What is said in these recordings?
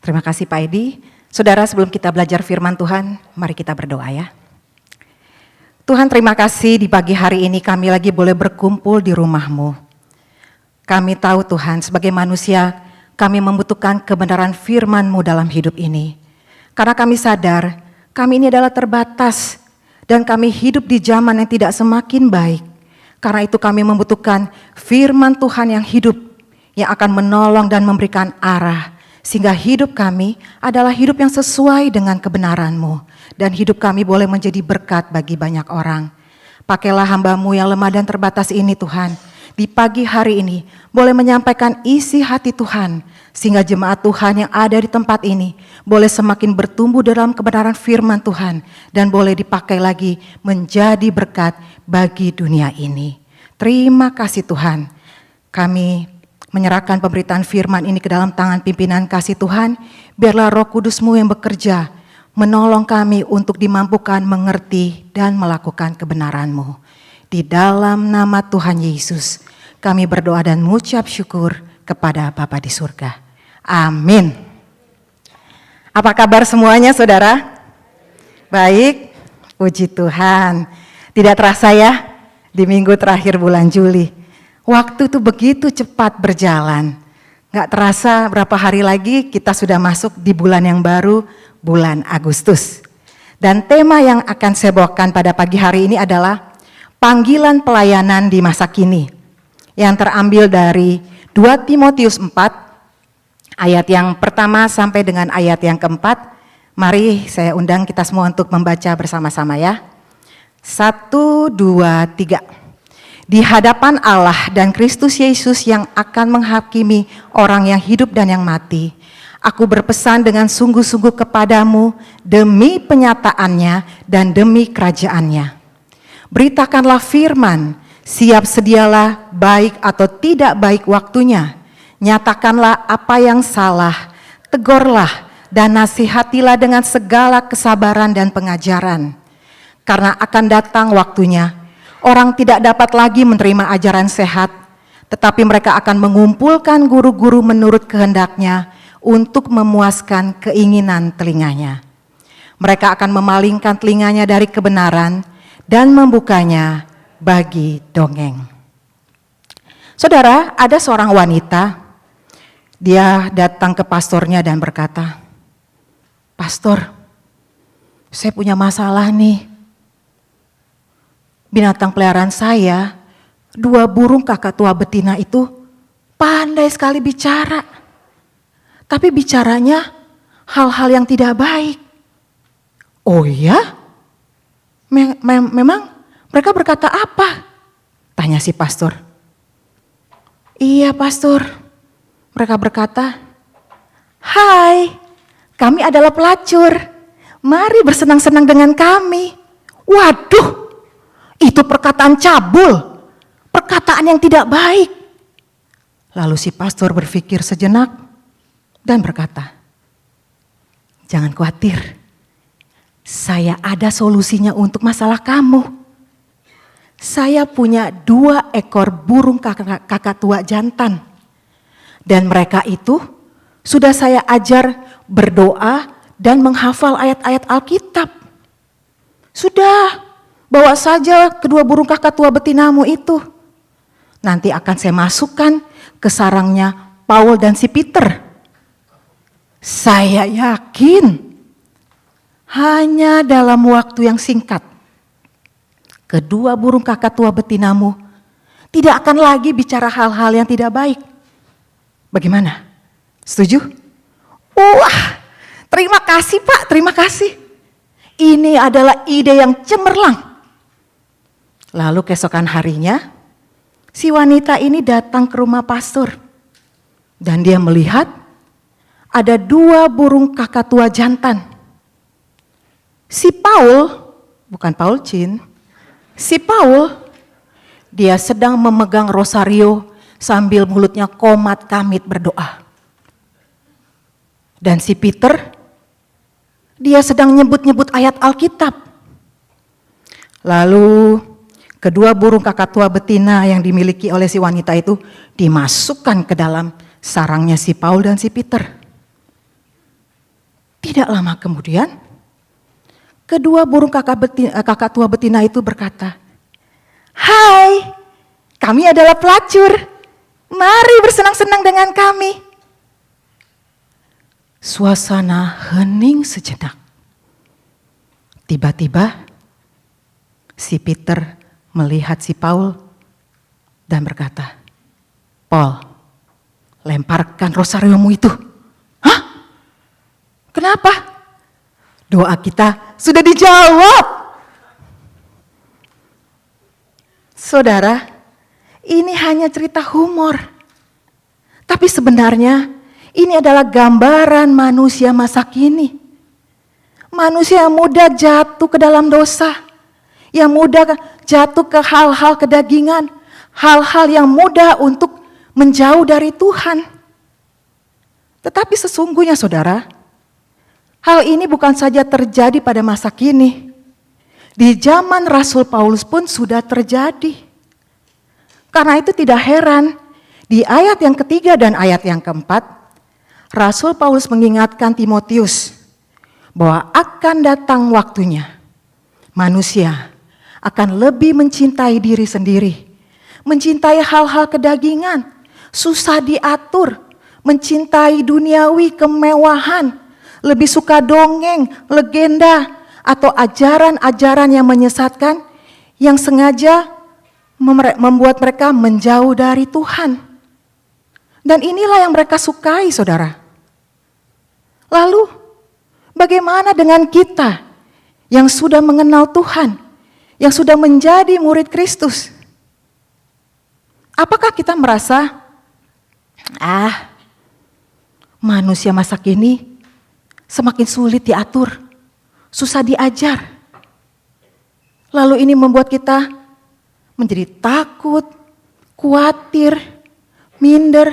Terima kasih Pak Edi. Saudara, sebelum kita belajar firman Tuhan, mari kita berdoa ya. Tuhan, terima kasih di pagi hari ini kami lagi boleh berkumpul di rumah-Mu. Kami tahu Tuhan, sebagai manusia kami membutuhkan kebenaran firman-Mu dalam hidup ini. Karena kami sadar, kami ini adalah terbatas dan kami hidup di zaman yang tidak semakin baik. Karena itu kami membutuhkan firman Tuhan yang hidup, yang akan menolong dan memberikan arah. Sehingga hidup kami adalah hidup yang sesuai dengan kebenaran-Mu. Dan hidup kami boleh menjadi berkat bagi banyak orang. Pakailah hamba-Mu yang lemah dan terbatas ini Tuhan. Di pagi hari ini boleh menyampaikan isi hati Tuhan. Sehingga jemaat Tuhan yang ada di tempat ini boleh semakin bertumbuh dalam kebenaran firman Tuhan. Dan boleh dipakai lagi menjadi berkat bagi dunia ini. Terima kasih Tuhan. Kami menyerahkan pemberitaan firman ini ke dalam tangan pimpinan kasih Tuhan. Biarlah Roh Kudus-Mu yang bekerja menolong kami untuk dimampukan mengerti dan melakukan kebenaran-Mu. Di dalam nama Tuhan Yesus kami berdoa dan mengucap syukur kepada Bapa di surga. Amin. Apa kabar semuanya saudara? Baik, puji Tuhan. Tidak terasa ya, di minggu terakhir bulan Juli. Waktu itu begitu cepat berjalan. Gak terasa berapa hari lagi kita sudah masuk di bulan yang baru, bulan Agustus. Dan tema yang akan saya bawakan pada pagi hari ini adalah panggilan pelayanan di masa kini. Yang terambil dari 2 Timotius 4, ayat yang pertama sampai dengan ayat yang keempat. Mari saya undang kita semua untuk membaca bersama-sama ya. 1, 2, 3. Di hadapan Allah dan Kristus Yesus yang akan menghakimi orang yang hidup dan yang mati. Aku berpesan dengan sungguh-sungguh kepadamu demi penyataannya dan demi kerajaannya. Beritakanlah firman, siap sedialah baik atau tidak baik waktunya. Nyatakanlah apa yang salah, tegurlah dan nasihatilah dengan segala kesabaran dan pengajaran. Karena akan datang waktunya, orang tidak dapat lagi menerima ajaran sehat, tetapi mereka akan mengumpulkan guru-guru menurut kehendaknya untuk memuaskan keinginan telinganya. Mereka akan memalingkan telinganya dari kebenaran dan membukanya bagi dongeng. Saudara, ada seorang wanita, dia datang ke pastornya dan berkata, "Pastor, saya punya masalah nih. Binatang peliharaan saya, 2 burung kakatua betina itu pandai sekali bicara. Tapi bicaranya hal-hal yang tidak baik." "Oh iya? Memang mereka berkata apa?" tanya si pastor. "Iya pastor, mereka berkata, 'Hai, kami adalah pelacur, mari bersenang-senang dengan kami.'" Waduh! Itu perkataan cabul, perkataan yang tidak baik. Lalu si pastor berpikir sejenak dan berkata, "Jangan khawatir, saya ada solusinya untuk masalah kamu. Saya punya 2 ekor burung kakatua jantan. Dan mereka itu sudah saya ajar berdoa dan menghafal ayat-ayat Alkitab. Sudah, bawa saja kedua burung kakatua betinamu itu. Nanti akan saya masukkan ke sarangnya Paul dan si Peter. Saya yakin hanya dalam waktu yang singkat, kedua burung kakatua betinamu tidak akan lagi bicara hal-hal yang tidak baik. Bagaimana? Setuju?" Wah, terima kasih Pak, terima kasih. Ini adalah ide yang cemerlang. Lalu keesokan harinya, si wanita ini datang ke rumah pastor. Dan dia melihat ada 2 burung kakatua jantan. Si Paul, bukan Paul Chin, si Paul, dia sedang memegang rosario sambil mulutnya komat kamit berdoa. Dan si Peter, dia sedang nyebut-nyebut ayat Alkitab. Lalu kedua burung kakatua betina yang dimiliki oleh si wanita itu dimasukkan ke dalam sarangnya si Paul dan si Peter. Tidak lama kemudian, kedua burung kakak tua betina itu berkata, "Hai, kami adalah pelacur. Mari bersenang-senang dengan kami." Suasana hening sejenak. Tiba-tiba si Peter melihat si Paul dan berkata, "Paul, lemparkan rosariomu itu." "Hah? Kenapa?" "Doa kita sudah dijawab." Saudara, ini hanya cerita humor. Tapi sebenarnya ini adalah gambaran manusia masa kini. Manusia yang mudah jatuh ke dalam dosa, yang mudah jatuh ke hal-hal kedagingan, hal-hal yang mudah untuk menjauh dari Tuhan. Tetapi sesungguhnya saudara, hal ini bukan saja terjadi pada masa kini. Di zaman Rasul Paulus pun sudah terjadi. Karena itu tidak heran, di ayat yang ketiga dan ayat yang keempat, Rasul Paulus mengingatkan Timotius bahwa akan datang waktunya manusia akan lebih mencintai diri sendiri, mencintai hal-hal kedagingan, susah diatur, mencintai duniawi kemewahan, lebih suka dongeng, legenda, atau ajaran-ajaran yang menyesatkan, yang sengaja membuat mereka menjauh dari Tuhan. Dan inilah yang mereka sukai, saudara. Lalu, bagaimana dengan kita yang sudah mengenal Tuhan, yang sudah menjadi murid Kristus? Apakah kita merasa, manusia masa kini semakin sulit diatur, susah diajar. Lalu ini membuat kita menjadi takut, khawatir, minder,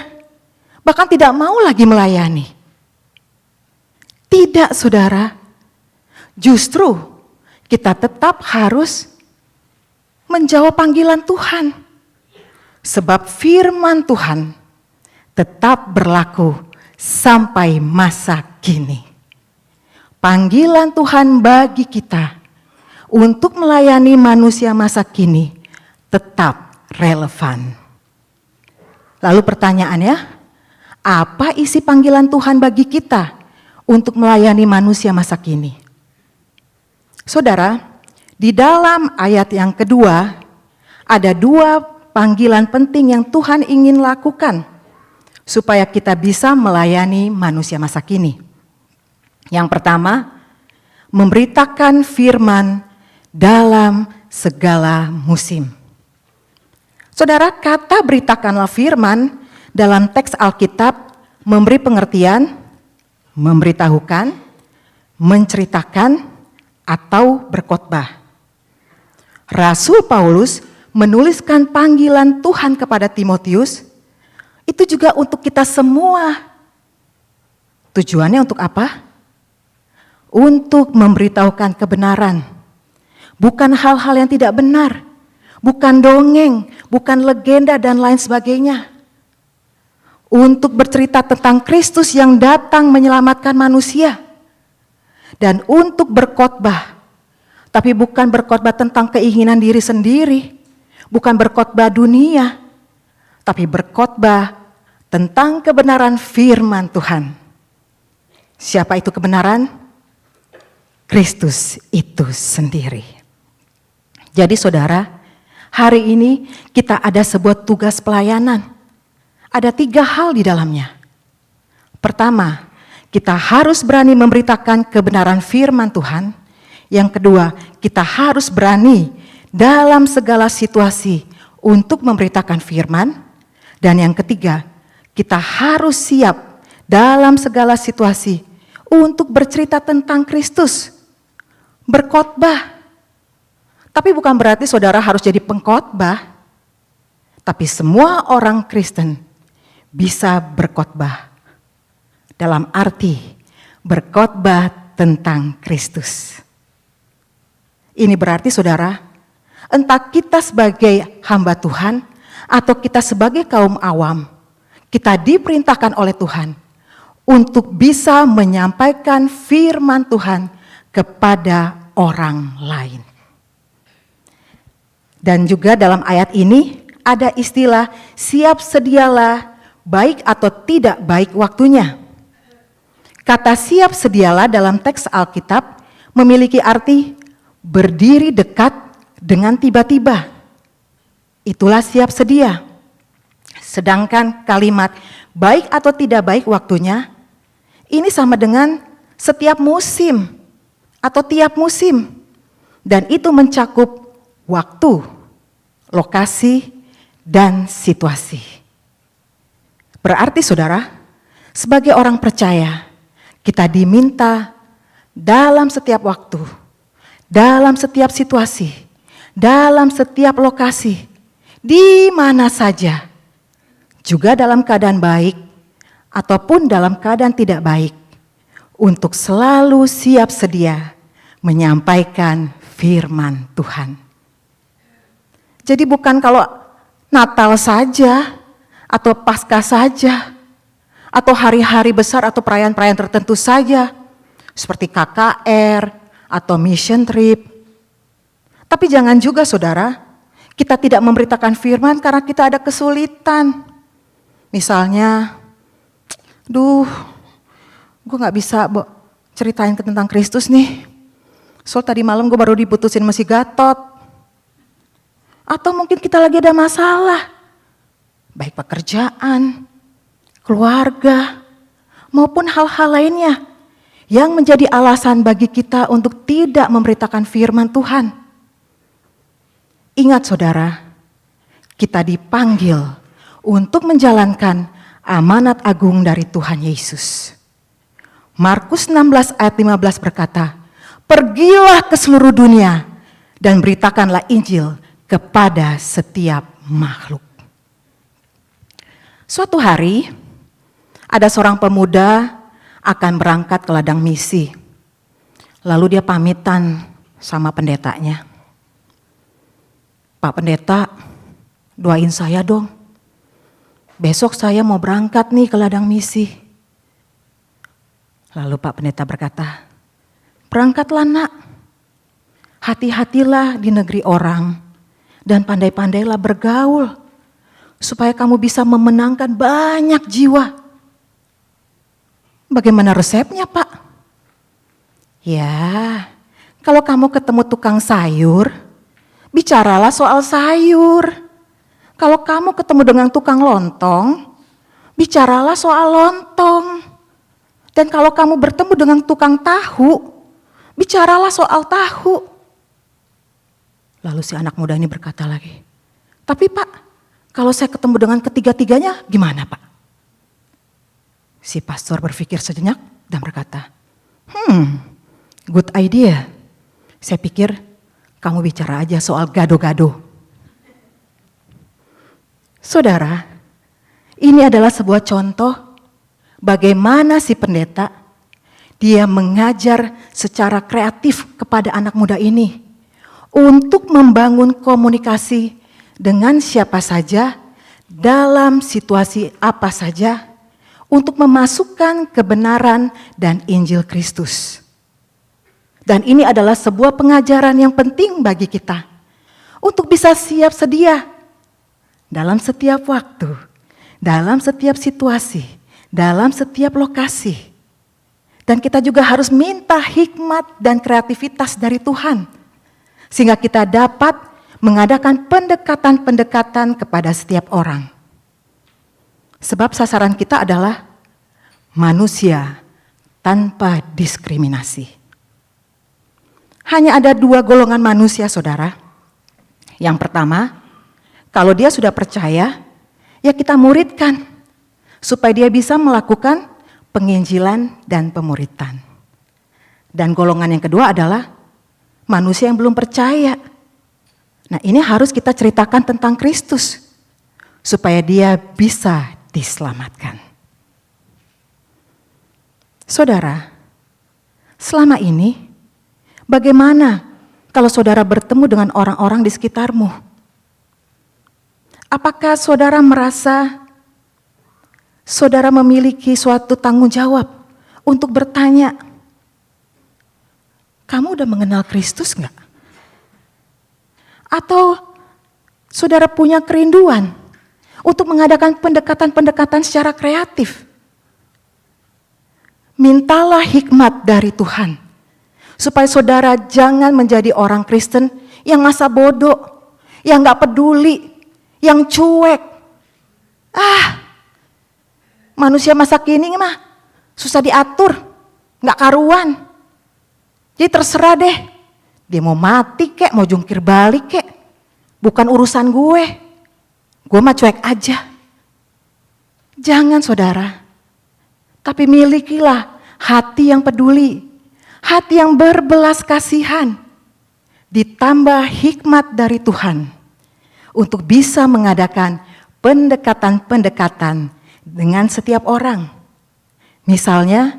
bahkan tidak mau lagi melayani. Tidak, saudara. Justru kita tetap harus menjawab panggilan Tuhan. Sebab firman Tuhan tetap berlaku sampai masa kini. Panggilan Tuhan bagi kita untuk melayani manusia masa kini tetap relevan. Lalu pertanyaannya, apa isi panggilan Tuhan bagi kita untuk melayani manusia masa kini? Saudara, di dalam ayat yang kedua ada dua panggilan penting yang Tuhan ingin lakukan supaya kita bisa melayani manusia masa kini. Yang pertama, memberitakan firman dalam segala musim. Saudara, kata beritakanlah firman dalam teks Alkitab memberi pengertian, memberitahukan, menceritakan, atau berkhotbah. Rasul Paulus menuliskan panggilan Tuhan kepada Timotius, itu juga untuk kita semua. Tujuannya untuk apa? Untuk memberitahukan kebenaran. Bukan hal-hal yang tidak benar, bukan dongeng, bukan legenda dan lain sebagainya. Untuk bercerita tentang Kristus yang datang menyelamatkan manusia. Dan untuk berkhotbah, tapi bukan berkhotbah tentang keinginan diri sendiri, bukan berkhotbah dunia, tapi berkhotbah tentang kebenaran firman Tuhan. Siapa itu kebenaran? Kristus itu sendiri. Jadi saudara, hari ini kita ada sebuah tugas pelayanan. Ada 3 hal di dalamnya. Pertama, kita harus berani memberitakan kebenaran firman Tuhan. Yang kedua, kita harus berani dalam segala situasi untuk memberitakan firman. Dan yang ketiga, kita harus siap dalam segala situasi untuk bercerita tentang Kristus. Berkhotbah. Tapi bukan berarti saudara harus jadi pengkhotbah. Tapi semua orang Kristen bisa berkhotbah. Dalam arti berkhotbah tentang Kristus. Ini berarti saudara, entah kita sebagai hamba Tuhan atau kita sebagai kaum awam, kita diperintahkan oleh Tuhan untuk bisa menyampaikan firman Tuhan kepada orang lain. Dan juga dalam ayat ini ada istilah siap sedialah baik atau tidak baik waktunya. Kata siap sedialah dalam teks Alkitab memiliki arti berdiri dekat dengan tiba-tiba. Itulah siap sedia. Sedangkan kalimat baik atau tidak baik waktunya ini sama dengan setiap musim atau tiap musim. Dan itu mencakup waktu, lokasi, dan situasi. Berarti saudara, sebagai orang percaya, kita diminta dalam setiap waktu, dalam setiap situasi, dalam setiap lokasi, di mana saja, juga dalam keadaan baik ataupun dalam keadaan tidak baik, untuk selalu siap sedia menyampaikan firman Tuhan. Jadi bukan kalau Natal saja, atau Paskah saja, atau hari-hari besar atau perayaan-perayaan tertentu saja, seperti KKR atau mission trip. Tapi jangan juga saudara, kita tidak memberitakan firman karena kita ada kesulitan. Misalnya, gue gak bisa ceritain tentang Kristus nih. Soal tadi malam gue baru diputusin masih Gatot. Atau mungkin kita lagi ada masalah, baik pekerjaan, keluarga, maupun hal-hal lainnya yang menjadi alasan bagi kita untuk tidak memberitakan firman Tuhan. Ingat saudara, kita dipanggil untuk menjalankan amanat agung dari Tuhan Yesus. Markus 16 ayat 15 berkata, "Pergilah ke seluruh dunia dan beritakanlah Injil kepada setiap makhluk." Suatu hari, ada seorang pemuda akan berangkat ke ladang misi. Lalu dia pamitan sama pendetanya. "Pak Pendeta, doain saya dong. Besok saya mau berangkat nih ke ladang misi." Lalu Pak Pendeta berkata, "Berangkatlah nak. Hati-hatilah di negeri orang. Dan pandai-pandailah bergaul, supaya kamu bisa memenangkan banyak jiwa." Bagaimana resepnya Pak? Ya, kalau kamu ketemu tukang sayur, bicaralah soal sayur. Kalau kamu ketemu dengan tukang lontong, bicaralah soal lontong. Dan kalau kamu bertemu dengan tukang tahu, bicaralah soal tahu. Lalu si anak muda ini berkata lagi, "Tapi Pak, kalau saya ketemu dengan ketiga-tiganya gimana Pak?" Si pastor berpikir sejenak dan berkata, "Good idea. Saya pikir kamu bicara aja soal gado-gado." Saudara, ini adalah sebuah contoh bagaimana si pendeta, dia mengajar secara kreatif kepada anak muda ini untuk membangun komunikasi dengan siapa saja, dalam situasi apa saja, untuk memasukkan kebenaran dan Injil Kristus. Dan ini adalah sebuah pengajaran yang penting bagi kita, untuk bisa siap sedia dalam setiap waktu, dalam setiap situasi, dalam setiap lokasi. Dan kita juga harus minta hikmat dan kreativitas dari Tuhan, sehingga kita dapat mengadakan pendekatan-pendekatan kepada setiap orang. Sebab sasaran kita adalah manusia tanpa diskriminasi. Hanya ada 2 golongan manusia saudara. Yang pertama, kalau dia sudah percaya, ya kita muridkan, supaya dia bisa melakukan penginjilan dan pemuritan. Dan golongan yang kedua adalah manusia yang belum percaya. Nah, ini harus kita ceritakan tentang Kristus, supaya dia bisa diselamatkan. Saudara, selama ini bagaimana kalau saudara bertemu dengan orang-orang di sekitarmu? Apakah saudara merasa saudara memiliki suatu tanggung jawab untuk bertanya, kamu udah mengenal Kristus enggak? Atau saudara punya kerinduan untuk mengadakan pendekatan-pendekatan secara kreatif? Mintalah hikmat dari Tuhan, supaya saudara jangan menjadi orang Kristen yang masa bodoh, yang gak peduli, yang cuek. Manusia masa kini mah susah diatur, gak karuan. Jadi terserah deh, dia mau mati kek, mau jungkir balik kek, bukan urusan gue mah cuek aja. Jangan saudara, tapi milikilah hati yang peduli, hati yang berbelas kasihan, ditambah hikmat dari Tuhan untuk bisa mengadakan pendekatan-pendekatan dengan setiap orang. Misalnya,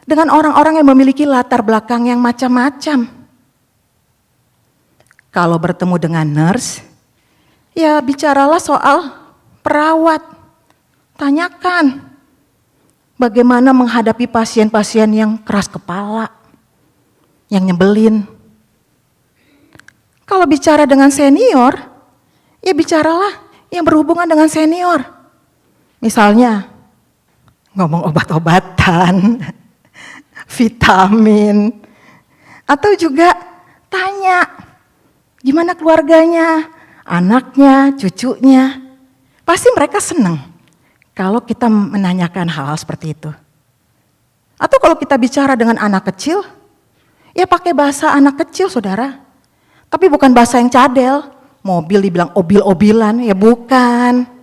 dengan orang-orang yang memiliki latar belakang yang macam-macam. Kalau bertemu dengan nurse, ya bicaralah soal perawat. Tanyakan bagaimana menghadapi pasien-pasien yang keras kepala, yang nyebelin. Kalau bicara dengan senior, ya bicaralah yang berhubungan dengan senior. Misalnya, ngomong obat-obatan, vitamin, atau juga tanya, gimana keluarganya, anaknya, cucunya. Pasti mereka senang kalau kita menanyakan hal-hal seperti itu. Atau kalau kita bicara dengan anak kecil, ya pakai bahasa anak kecil saudara. Tapi bukan bahasa yang cadel, mobil dibilang obil-obilan, ya bukan.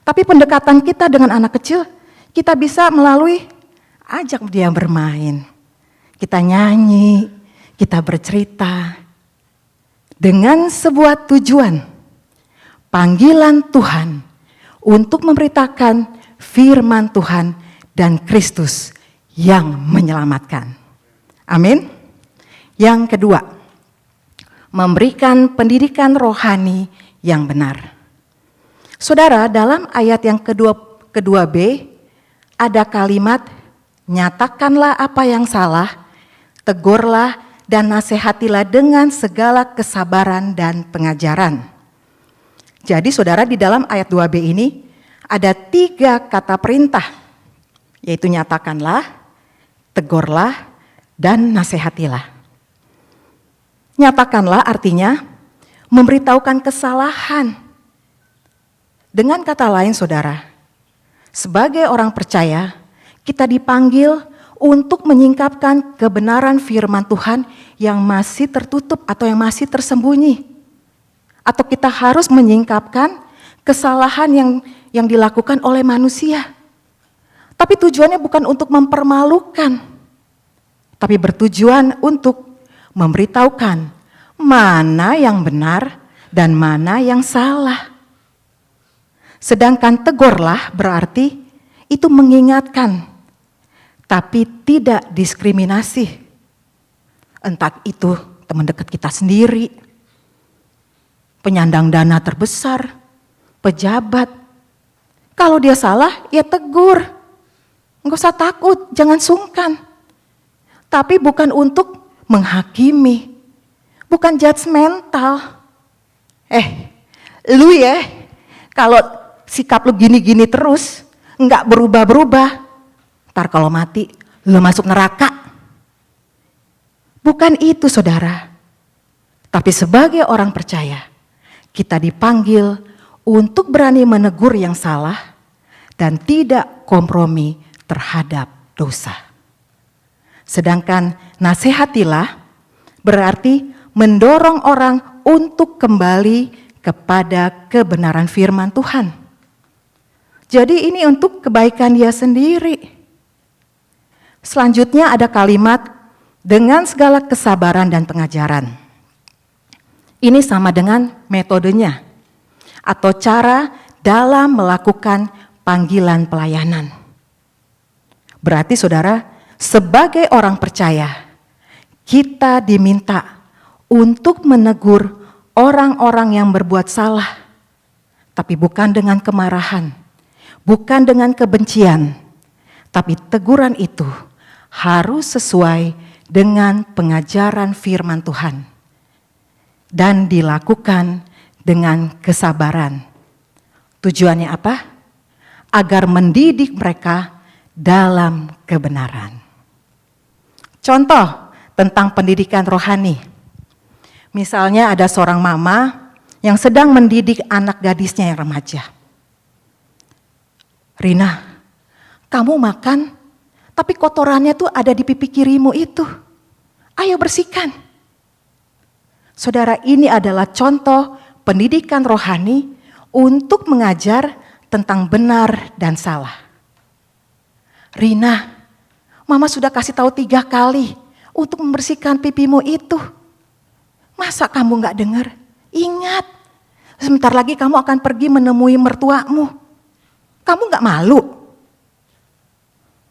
Tapi pendekatan kita dengan anak kecil, kita bisa melalui ajak dia bermain. Kita nyanyi, kita bercerita. Dengan sebuah tujuan, panggilan Tuhan untuk memberitakan firman Tuhan dan Kristus yang menyelamatkan. Amin. Yang kedua, memberikan pendidikan rohani yang benar. Saudara, dalam ayat yang kedua B, ada kalimat, nyatakanlah apa yang salah, tegurlah dan nasihatilah dengan segala kesabaran dan pengajaran. Jadi saudara, di dalam ayat 2b ini ada 3 kata perintah, yaitu nyatakanlah, tegurlah, dan nasihatilah. Nyatakanlah artinya memberitahukan kesalahan. Dengan kata lain saudara, sebagai orang percaya, kita dipanggil untuk menyingkapkan kebenaran firman Tuhan yang masih tertutup atau yang masih tersembunyi. Atau kita harus menyingkapkan kesalahan yang dilakukan oleh manusia. Tapi tujuannya bukan untuk mempermalukan, tapi bertujuan untuk memberitahukan mana yang benar dan mana yang salah. Sedangkan tegurlah berarti itu mengingatkan, tapi tidak diskriminasi. Entah itu teman dekat kita sendiri, penyandang dana terbesar, pejabat. Kalau dia salah, ya tegur. Enggak usah takut, jangan sungkan. Tapi bukan untuk menghakimi, bukan judgmental. Lu ya, kalau sikap lu gini-gini terus, enggak berubah-berubah, ntar kalau mati, lu masuk neraka. Bukan itu saudara. Tapi sebagai orang percaya, kita dipanggil untuk berani menegur yang salah dan tidak kompromi terhadap dosa. Sedangkan nasihatilah berarti mendorong orang untuk kembali kepada kebenaran firman Tuhan. Jadi ini untuk kebaikan dia sendiri. Selanjutnya ada kalimat dengan segala kesabaran dan pengajaran. Ini sama dengan metodenya atau cara dalam melakukan panggilan pelayanan. Berarti saudara, sebagai orang percaya, kita diminta untuk menegur orang-orang yang berbuat salah, tapi bukan dengan kemarahan, bukan dengan kebencian, tapi teguran itu harus sesuai dengan pengajaran firman Tuhan dan dilakukan dengan kesabaran. Tujuannya apa? Agar mendidik mereka dalam kebenaran. Contoh tentang pendidikan rohani. Misalnya ada seorang mama yang sedang mendidik anak gadisnya yang remaja. Rina, kamu makan, tapi kotorannya tuh ada di pipi kirimu itu. Ayo bersihkan. Saudara, ini adalah contoh pendidikan rohani untuk mengajar tentang benar dan salah. Rina, mama sudah kasih tahu 3 kali untuk membersihkan pipimu itu. Masa kamu gak dengar? Ingat, sebentar lagi kamu akan pergi menemui mertuamu. Kamu gak malu?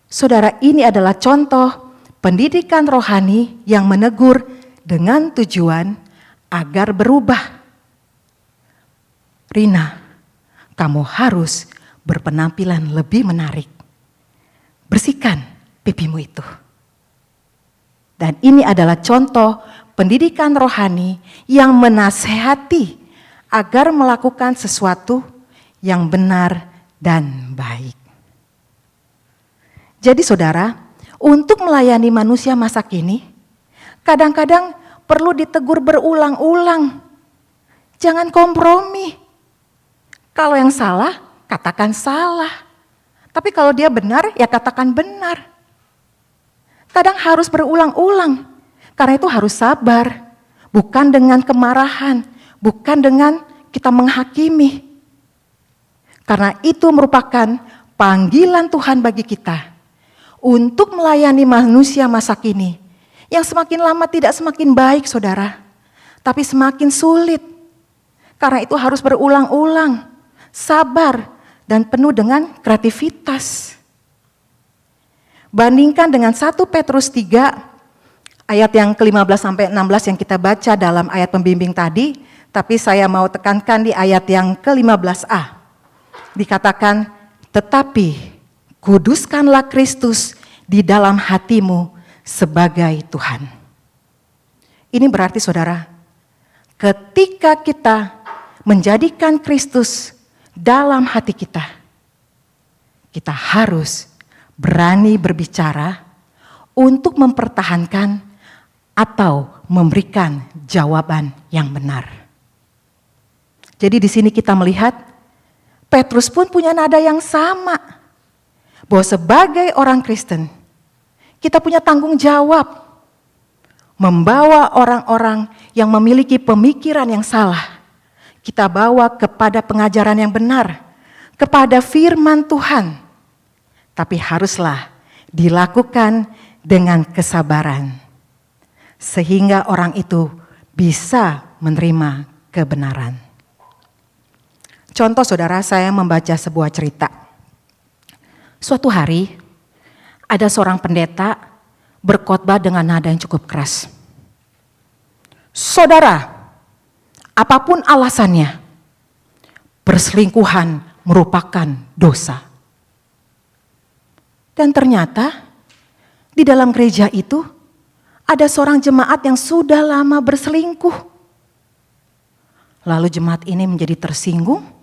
Saudara, ini adalah contoh pendidikan rohani yang menegur dengan tujuan agar berubah. Rina, kamu harus berpenampilan lebih menarik. Bersihkan pipimu itu. Dan ini adalah contoh pendidikan rohani yang menasehati agar melakukan sesuatu yang benar dan baik. Jadi saudara, untuk melayani manusia masa kini, kadang-kadang perlu ditegur berulang-ulang. Jangan kompromi. Kalau yang salah, katakan salah. Tapi kalau dia benar, ya katakan benar. Kadang harus berulang-ulang. Karena itu harus sabar. Bukan dengan kemarahan. Bukan dengan kita menghakimi. Karena itu merupakan panggilan Tuhan bagi kita untuk melayani manusia masa kini yang semakin lama tidak semakin baik, saudara, tapi semakin sulit. Karena itu harus berulang-ulang, sabar, dan penuh dengan kreativitas. Bandingkan dengan 1 Petrus 3 ayat yang ke-15 sampai 16 yang kita baca dalam ayat pembimbing tadi, tapi saya mau tekankan di ayat yang ke-15a. Dikatakan, tetapi kuduskanlah Kristus di dalam hatimu sebagai Tuhan. Ini berarti saudara, ketika kita menjadikan Kristus dalam hati kita, kita harus berani berbicara untuk mempertahankan atau memberikan jawaban yang benar. Jadi di sini kita melihat Petrus pun punya nada yang sama, bahwa sebagai orang Kristen, kita punya tanggung jawab membawa orang-orang yang memiliki pemikiran yang salah, kita bawa kepada pengajaran yang benar, kepada firman Tuhan. Tapi haruslah dilakukan dengan kesabaran, sehingga orang itu bisa menerima kebenaran. Contoh saudara, saya membaca sebuah cerita. Suatu hari, ada seorang pendeta berkhotbah dengan nada yang cukup keras. Saudara, apapun alasannya, perselingkuhan merupakan dosa. Dan ternyata, di dalam gereja itu, ada seorang jemaat yang sudah lama berselingkuh. Lalu jemaat ini menjadi tersinggung,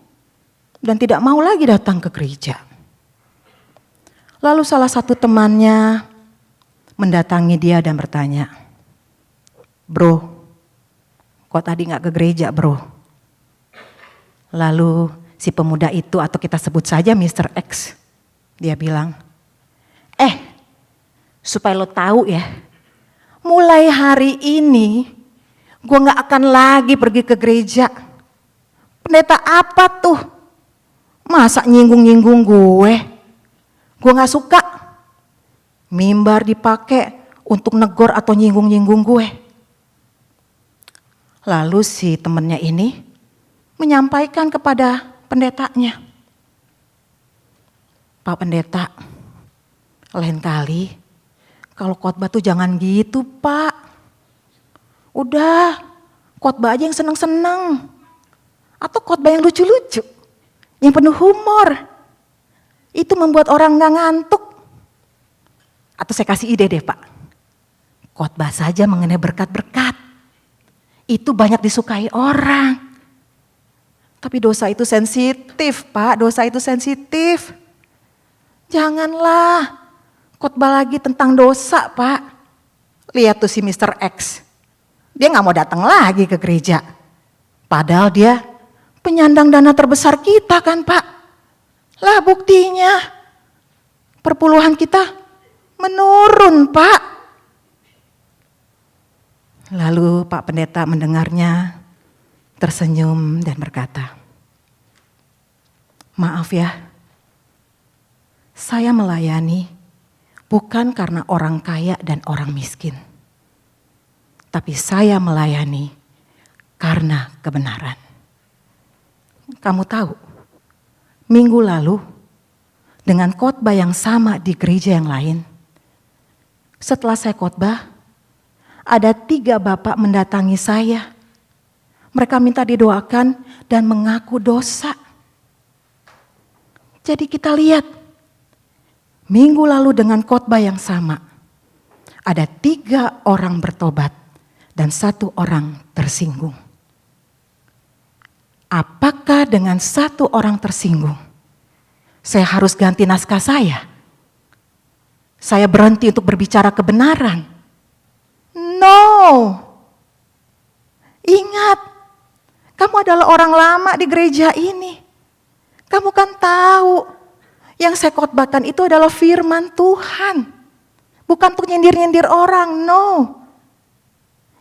dan tidak mau lagi datang ke gereja. Lalu salah satu temannya mendatangi dia dan bertanya, "Bro, kok tadi gak ke gereja, bro?" Lalu si pemuda itu, atau kita sebut saja Mr. X, dia bilang, supaya lo tahu ya, mulai hari ini gue gak akan lagi pergi ke gereja. Pendeta apa tuh? Masa nyinggung-nyinggung gue? Gue gak suka mimbar dipakai untuk negor atau nyinggung-nyinggung gue. Lalu si temannya ini menyampaikan kepada pendetanya, "Pak Pendeta, lain kali kalau khotbah tuh jangan gitu, Pak. Udah, khotbah aja yang seneng-seneng. Atau khotbah yang lucu-lucu, yang penuh humor. itu membuat orang gak ngantuk. Atau saya kasih ide deh Pak, khotbah saja mengenai berkat-berkat. Itu banyak disukai orang. Tapi dosa itu sensitif Pak, dosa itu sensitif. Janganlah khotbah lagi tentang dosa Pak. Lihat tuh si Mr. X, dia gak mau datang lagi ke gereja. Padahal dia penyandang dana terbesar kita kan Pak. Lah buktinya perpuluhan kita menurun Pak. Lalu Pak Pendeta mendengarnya, tersenyum dan berkata, maaf ya, saya melayani bukan karena orang kaya dan orang miskin. Tapi saya melayani karena kebenaran. Kamu tahu, minggu lalu dengan khotbah yang sama di gereja yang lain, setelah saya khotbah, ada 3 bapak mendatangi saya. Mereka minta didoakan dan mengaku dosa. Jadi kita lihat, minggu lalu dengan khotbah yang sama, ada 3 orang bertobat dan 1 orang tersinggung. Apakah dengan 1 orang tersinggung, saya harus ganti naskah saya? Saya berhenti untuk berbicara kebenaran? No. Ingat, kamu adalah orang lama di gereja ini. Kamu kan tahu, yang saya khotbahkan itu adalah firman Tuhan. Bukan untuk nyindir-nyindir orang, no.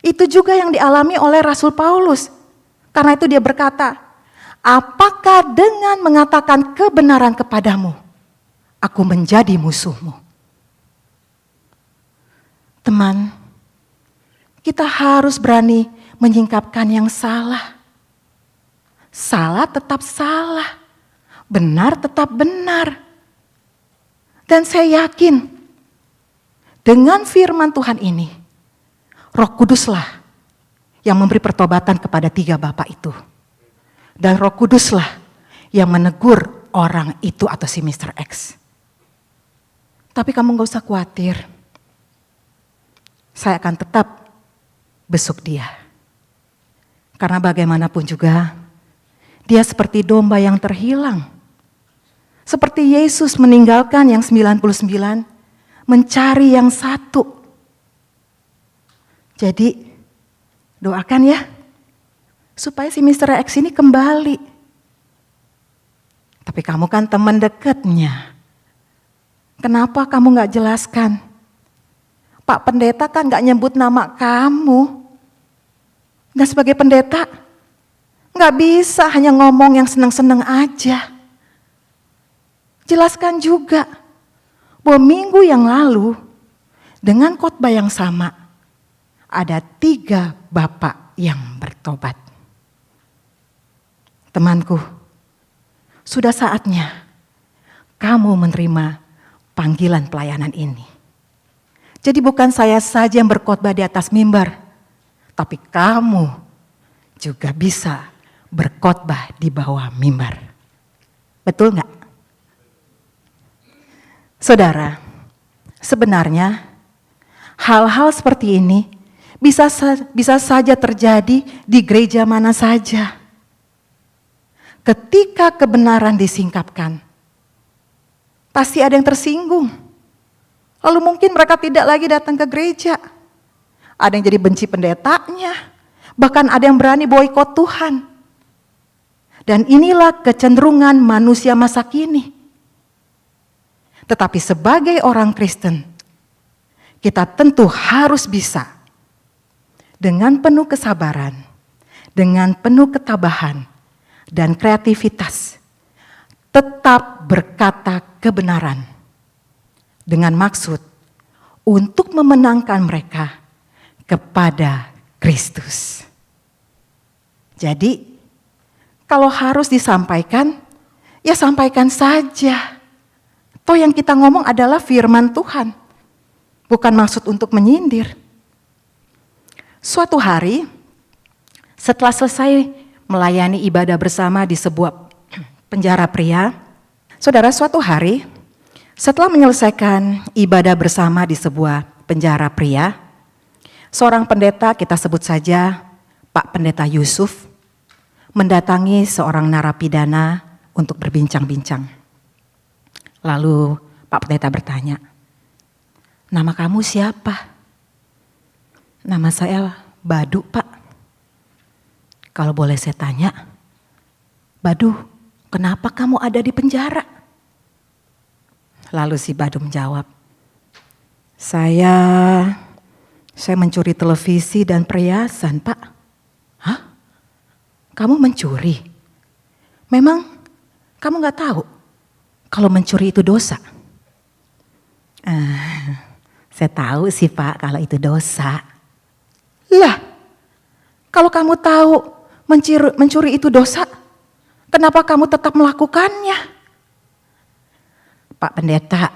Itu juga yang dialami oleh Rasul Paulus. Karena itu dia berkata, apakah dengan mengatakan kebenaran kepadamu, aku menjadi musuhmu? Teman, kita harus berani menyingkapkan yang salah. Salah tetap salah, benar tetap benar. Dan saya yakin, dengan firman Tuhan ini, Roh Kuduslah yang memberi pertobatan kepada 3 bapak itu. Dan Roh Kuduslah yang menegur orang itu atau si Mr. X. Tapi kamu gak usah khawatir. Saya akan tetap besuk dia. Karena bagaimanapun juga, dia seperti domba yang terhilang. Seperti Yesus meninggalkan yang 99, mencari yang 1. Jadi doakan ya, supaya si Mr. X ini kembali. Tapi kamu kan teman dekatnya. Kenapa kamu gak jelaskan? Pak Pendeta kan gak nyebut nama kamu. Dan sebagai pendeta, gak bisa hanya ngomong yang senang-senang aja. Jelaskan juga bahwa minggu yang lalu, dengan khotbah yang sama, ada 3 bapak yang bertobat. Temanku, sudah saatnya kamu menerima panggilan pelayanan ini. Jadi bukan saya saja yang berkhotbah di atas mimbar, tapi kamu juga bisa berkhotbah di bawah mimbar. Betul nggak? Saudara, sebenarnya hal-hal seperti ini bisa saja terjadi di gereja mana saja. Ketika kebenaran disingkapkan, pasti ada yang tersinggung. Lalu mungkin mereka tidak lagi datang ke gereja. Ada yang jadi benci pendetanya, bahkan ada yang berani boikot Tuhan. Dan inilah kecenderungan manusia masa kini. Tetapi sebagai orang Kristen, kita tentu harus bisa dengan penuh kesabaran, dengan penuh ketabahan, dan kreativitas, tetap berkata kebenaran dengan maksud untuk memenangkan mereka kepada Kristus. Jadi, kalau harus disampaikan, ya sampaikan saja. Toh yang kita ngomong adalah firman Tuhan, bukan maksud untuk menyindir. Suatu hari, setelah selesai melayani ibadah bersama di sebuah penjara pria, saudara, suatu hari Setelah menyelesaikan ibadah bersama di sebuah penjara pria, seorang pendeta, kita sebut saja Pak Pendeta Yusuf, mendatangi seorang narapidana untuk berbincang-bincang. Lalu Pak Pendeta bertanya, "Nama kamu siapa?" "Nama saya Badu, Pak." "Kalau boleh saya tanya, Badu, kenapa kamu ada di penjara?" Lalu si Badu menjawab, Saya mencuri televisi dan perhiasan, Pak." "Hah? Kamu mencuri? Memang kamu gak tahu kalau mencuri itu dosa?" "Saya tahu sih, Pak, kalau itu dosa." "Lah, kalau kamu tahu mencuri itu dosa, kenapa kamu tetap melakukannya?" "Pak Pendeta,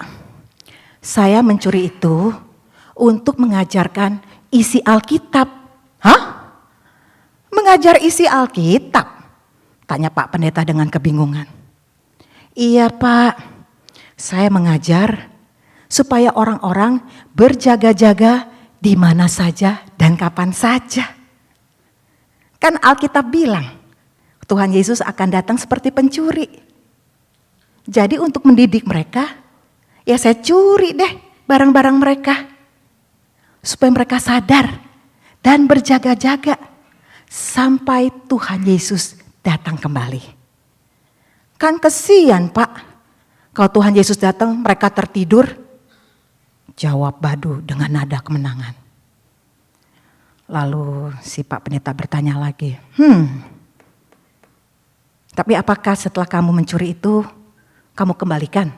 saya mencuri itu untuk mengajarkan isi Alkitab." "Hah? Mengajar isi Alkitab?" tanya Pak Pendeta dengan kebingungan. "Iya, Pak, saya mengajar supaya orang-orang berjaga-jaga di mana saja dan kapan saja. Kan Alkitab bilang Tuhan Yesus akan datang seperti pencuri. Jadi untuk mendidik mereka, ya saya curi deh barang-barang mereka. Supaya mereka sadar dan berjaga-jaga sampai Tuhan Yesus datang kembali. Kan kesian, Pak, kalau Tuhan Yesus datang mereka tertidur." Jawab Badu dengan nada kemenangan. Lalu si Pak Pendeta bertanya lagi, "Tapi apakah setelah kamu mencuri itu, kamu kembalikan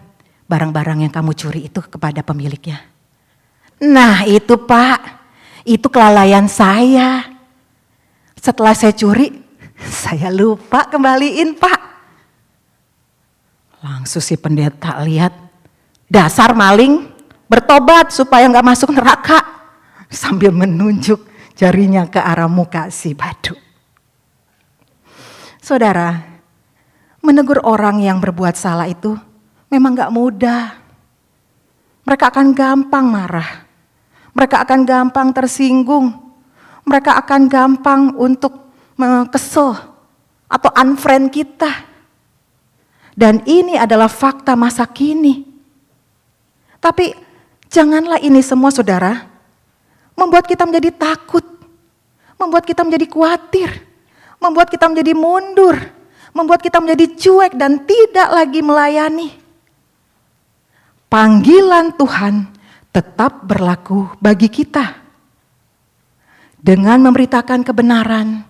barang-barang yang kamu curi itu kepada pemiliknya?" "Nah itu, Pak, itu kelalaian saya. Setelah saya curi, saya lupa kembaliin, Pak." Langsung si pendeta lihat, dasar maling, bertobat supaya gak masuk neraka. Sambil menunjuk jarinya ke arah muka si Badu. Saudara, menegur orang yang berbuat salah itu memang gak mudah. Mereka akan gampang marah. Mereka akan gampang tersinggung. Mereka akan gampang untuk kesel atau unfriend kita. Dan ini adalah fakta masa kini. Tapi janganlah ini semua, saudara, membuat kita menjadi takut. Membuat kita menjadi khawatir. Membuat kita menjadi mundur. Membuat kita menjadi cuek dan tidak lagi melayani. Panggilan Tuhan tetap berlaku bagi kita. Dengan memberitakan kebenaran,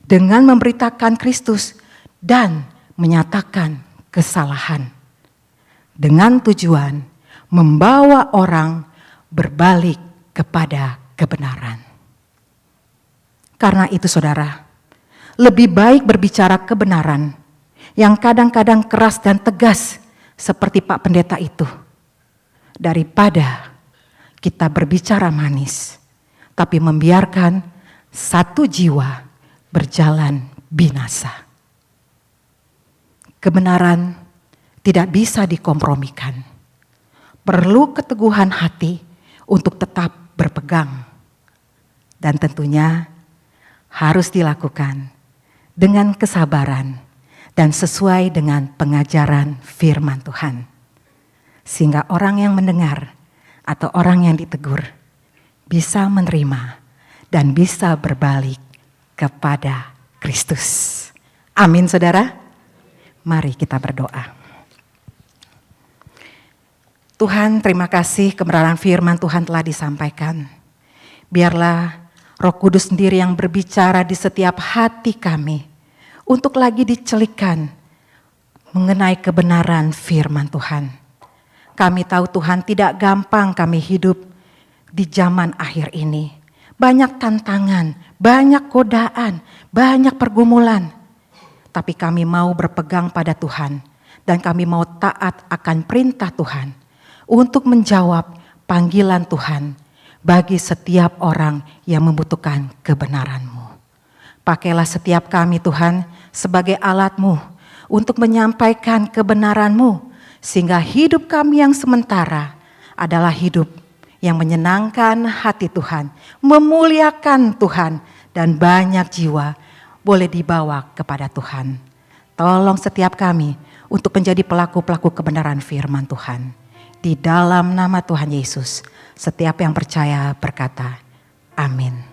dengan memberitakan Kristus, dan menyatakan kesalahan. Dengan tujuan membawa orang berbalik kepada kebenaran. Karena itu, saudara, lebih baik berbicara kebenaran yang kadang-kadang keras dan tegas seperti Pak Pendeta itu, daripada kita berbicara manis tapi membiarkan satu jiwa berjalan binasa. Kebenaran tidak bisa dikompromikan. Perlu keteguhan hati untuk tetap berpegang. Dan tentunya harus dilakukan dengan kesabaran dan sesuai dengan pengajaran firman Tuhan. Sehingga orang yang mendengar atau orang yang ditegur bisa menerima dan bisa berbalik kepada Kristus. Amin, saudara. Mari kita berdoa. Tuhan, terima kasih kebenaran firman Tuhan telah disampaikan. Biarlah Roh Kudus sendiri yang berbicara di setiap hati kami untuk lagi dicelikkan mengenai kebenaran firman Tuhan. Kami tahu Tuhan tidak gampang kami hidup di zaman akhir ini. Banyak tantangan, banyak godaan, banyak pergumulan. Tapi kami mau berpegang pada Tuhan dan kami mau taat akan perintah Tuhan untuk menjawab panggilan Tuhan bagi setiap orang yang membutuhkan kebenaran-Mu. Pakailah setiap kami Tuhan sebagai alat-Mu untuk menyampaikan kebenaran-Mu sehingga hidup kami yang sementara adalah hidup yang menyenangkan hati Tuhan, memuliakan Tuhan, dan banyak jiwa boleh dibawa kepada Tuhan. Tolong setiap kami untuk menjadi pelaku-pelaku kebenaran firman Tuhan. Di dalam nama Tuhan Yesus, setiap yang percaya berkata, amin.